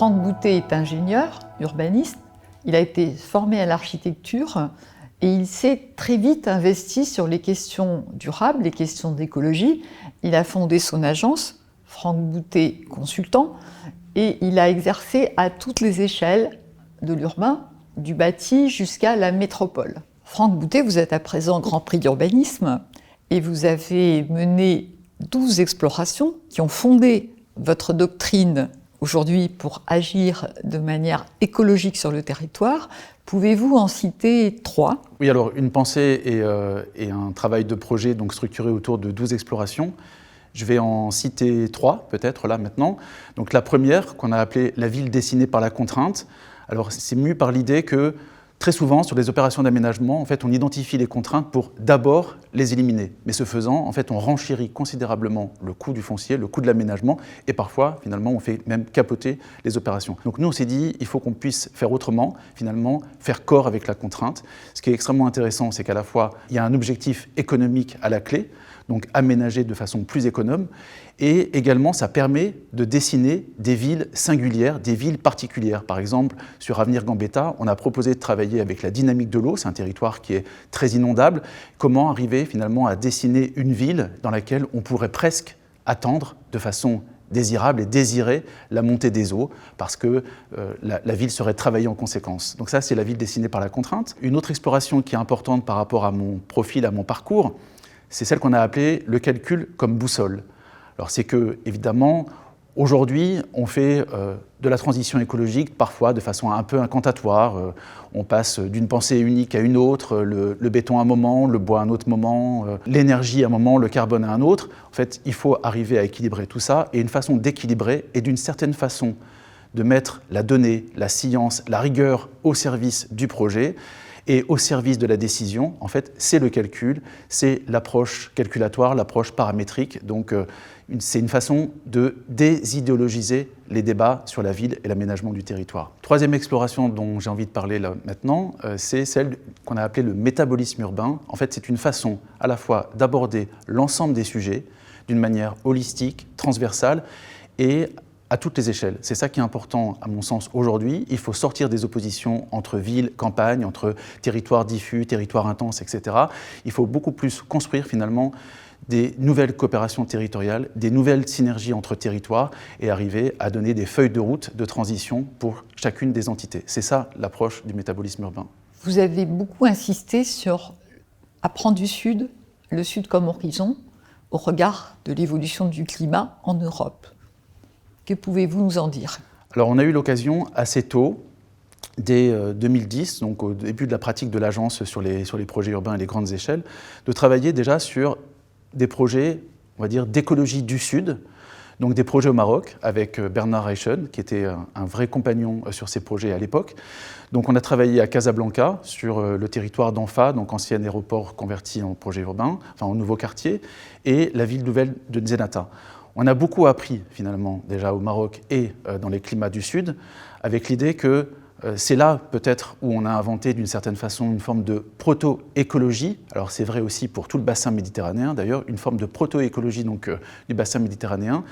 Franck Boutet est ingénieur, urbaniste. Il a été formé à l'architecture et il s'est très vite investi sur les questions durables, les questions d'écologie. Il a fondé son agence, Franck Boutet Consultant, et il a exercé à toutes les échelles de l'urbain, du bâti jusqu'à la métropole. Franck Boutet, vous êtes à présent Grand Prix d'urbanisme et vous avez mené 12 explorations qui ont fondé votre doctrine aujourd'hui pour agir de manière écologique sur le territoire. Pouvez-vous en citer 3 ? Oui, alors une pensée et un travail de projet donc structuré autour de 12 explorations. Je vais en citer 3 peut-être là maintenant. Donc la première, qu'on a appelée la ville dessinée par la contrainte. Alors c'est mu par l'idée que très souvent sur les opérations d'aménagement, en fait, on identifie les contraintes pour d'abord les éliminer. Mais ce faisant, en fait, on renchérit considérablement le coût du foncier, le coût de l'aménagement, et parfois, finalement, on fait même capoter les opérations. Donc nous, on s'est dit, il faut qu'on puisse faire autrement, finalement, faire corps avec la contrainte. Ce qui est extrêmement intéressant, c'est qu'à la fois, il y a un objectif économique à la clé, donc aménager de façon plus économe, et également ça permet de dessiner des villes singulières, des villes particulières. Par exemple, sur Avenir Gambetta, on a proposé de travailler avec la dynamique de l'eau, c'est un territoire qui est très inondable, comment arriver finalement à dessiner une ville dans laquelle on pourrait presque attendre de façon désirable et désirer la montée des eaux, parce que la ville serait travaillée en conséquence. Donc ça, c'est la ville dessinée par la contrainte. Une autre exploration qui est importante par rapport à mon profil, à mon parcours, c'est celle qu'on a appelée le calcul comme boussole. Alors c'est que, évidemment, aujourd'hui, on fait de la transition écologique parfois de façon un peu incantatoire. On passe d'une pensée unique à une autre, le béton à un moment, le bois à un autre moment, l'énergie à un moment, le carbone à un autre. En fait, il faut arriver à équilibrer tout ça, et une façon d'équilibrer est d'une certaine façon de mettre la donnée, la science, la rigueur au service du projet, et au service de la décision. En fait, c'est le calcul, c'est l'approche calculatoire, l'approche paramétrique. Donc, c'est une façon de désidéologiser les débats sur la ville et l'aménagement du territoire. Troisième exploration dont j'ai envie de parler là maintenant, c'est celle qu'on a appelée le métabolisme urbain. En fait, c'est une façon à la fois d'aborder l'ensemble des sujets d'une manière holistique, transversale et à toutes les échelles. C'est ça qui est important, à mon sens, aujourd'hui. Il faut sortir des oppositions entre ville, campagne, entre territoires diffus, territoires intenses, etc. Il faut beaucoup plus construire, finalement, des nouvelles coopérations territoriales, des nouvelles synergies entre territoires et arriver à donner des feuilles de route de transition pour chacune des entités. C'est ça, l'approche du métabolisme urbain. Vous avez beaucoup insisté sur apprendre du Sud, le Sud comme horizon, au regard de l'évolution du climat en Europe. Que pouvez-vous nous en dire ? Alors, on a eu l'occasion assez tôt, dès 2010, donc au début de la pratique de l'agence sur les projets urbains et les grandes échelles, de travailler déjà sur des projets, on va dire, d'écologie du Sud, donc des projets au Maroc, avec Bernard Reichen, qui était un vrai compagnon sur ces projets à l'époque. Donc on a travaillé à Casablanca, sur le territoire d'Anfa, donc ancien aéroport converti en projet urbain, enfin en nouveau quartier, et la ville nouvelle de Zenata. On a beaucoup appris finalement déjà au Maroc et dans les climats du Sud, avec l'idée que c'est là peut-être où on a inventé d'une certaine façon une forme de proto-écologie. Alors c'est vrai aussi pour tout le bassin méditerranéen d'ailleurs, une forme de proto-écologie donc, du bassin méditerranéen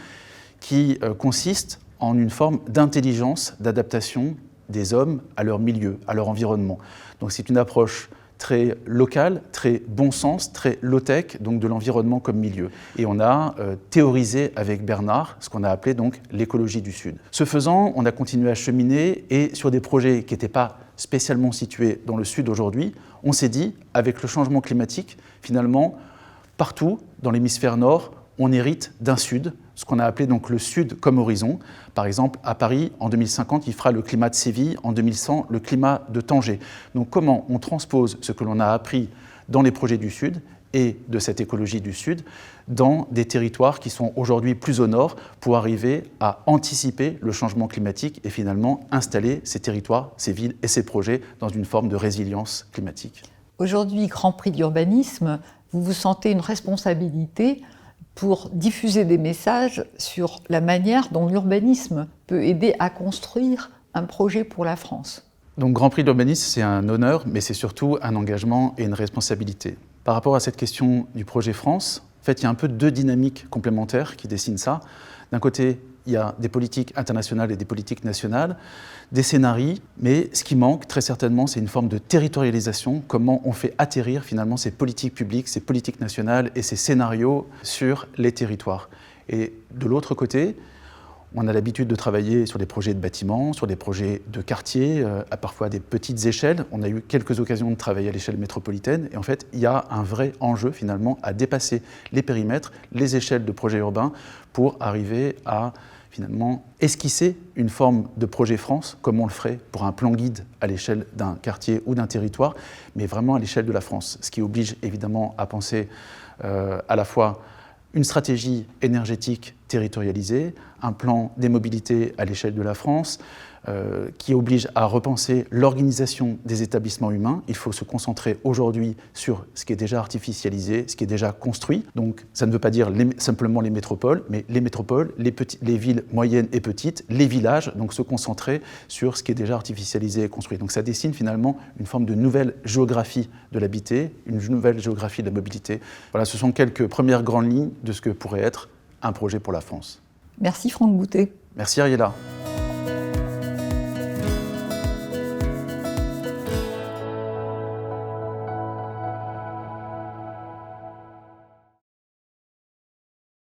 qui consiste en une forme d'intelligence, d'adaptation des hommes à leur milieu, à leur environnement. Donc c'est une approche très local, très bon sens, très low-tech, donc de l'environnement comme milieu. Et on a théorisé avec Bernard ce qu'on a appelé donc l'écologie du Sud. Ce faisant, on a continué à cheminer et sur des projets qui n'étaient pas spécialement situés dans le Sud aujourd'hui, on s'est dit, avec le changement climatique, finalement, partout dans l'hémisphère nord, on hérite d'un Sud, ce qu'on a appelé donc le Sud comme horizon. Par exemple, à Paris, en 2050, il fera le climat de Séville, en 2100, le climat de Tanger. Donc comment on transpose ce que l'on a appris dans les projets du Sud et de cette écologie du Sud dans des territoires qui sont aujourd'hui plus au nord pour arriver à anticiper le changement climatique et finalement installer ces territoires, ces villes et ces projets dans une forme de résilience climatique. Aujourd'hui, Grand Prix d'urbanisme, vous vous sentez une responsabilité pour diffuser des messages sur la manière dont l'urbanisme peut aider à construire un projet pour la France. Donc Grand Prix d'urbanisme, c'est un honneur, mais c'est surtout un engagement et une responsabilité. Par rapport à cette question du projet France, en fait, il y a un peu deux dynamiques complémentaires qui dessinent ça. D'un côté, il y a des politiques internationales et des politiques nationales, des scénarios, mais ce qui manque très certainement, c'est une forme de territorialisation, comment on fait atterrir finalement ces politiques publiques, ces politiques nationales et ces scénarios sur les territoires. Et de l'autre côté, on a l'habitude de travailler sur des projets de bâtiments, sur des projets de quartiers, à parfois des petites échelles. On a eu quelques occasions de travailler à l'échelle métropolitaine. Et en fait, il y a un vrai enjeu finalement à dépasser les périmètres, les échelles de projets urbains pour arriver à finalement esquisser une forme de projet France, comme on le ferait pour un plan guide à l'échelle d'un quartier ou d'un territoire, mais vraiment à l'échelle de la France. Ce qui oblige évidemment à penser à la fois une stratégie énergétique territorialisée, un plan des mobilités à l'échelle de la France, qui oblige à repenser l'organisation des établissements humains. Il faut se concentrer aujourd'hui sur ce qui est déjà artificialisé, ce qui est déjà construit. Donc ça ne veut pas dire simplement les métropoles, mais les métropoles, les villes moyennes et petites, les villages, donc se concentrer sur ce qui est déjà artificialisé et construit. Donc ça dessine finalement une forme de nouvelle géographie de l'habité, une nouvelle géographie de la mobilité. Voilà, ce sont quelques premières grandes lignes de ce que pourrait être un projet pour la France. Merci Franck Boutet. Merci Ariella.